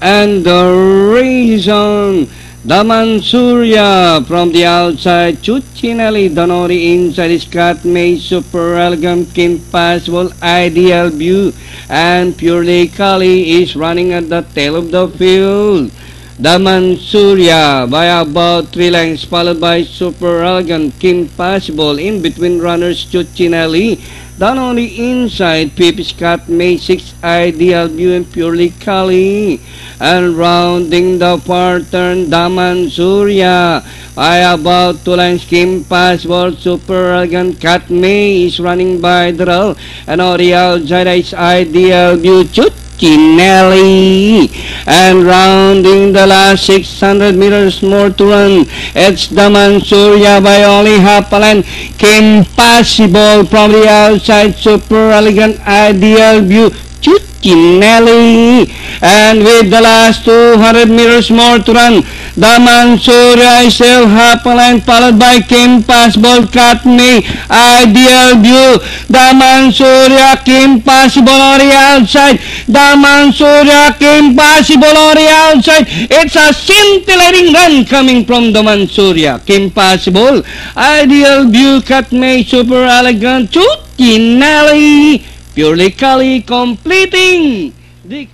And the reason, Daman Surya from the outside, Chuchinelli Donori inside is cut made super elegant, impossible, ideal view, and purely Kali is running at the tail of the field. Daman Surya by about 3 lengths, followed by super elegant, impossible, in between runners Chuchinelli. Down on the inside, Pip Scott May 6, ideal view, and purely Kali. And rounding the far turn, Daman Surya by about 2 lengths, impossible, super elegant, Cat May is running by the roll. And on the outside is ideal view, Chuchinelli. And rounding the last 600 meters more to run, it's Daman Surya by only half a length, impossible from the outside, super elegant, ideal view, Chuchinelli. And with the last 200 meters more to run, Daman Surya is still half a length, followed by Impossible, Cat May, ideal view. Daman Surya, Impossible on the outside. Daman Surya, Impossible on the outside. It's a scintillating run coming from Daman Surya. Impossible, ideal view, Cat May, super elegant, Chuchinelli. Purely Kali completing the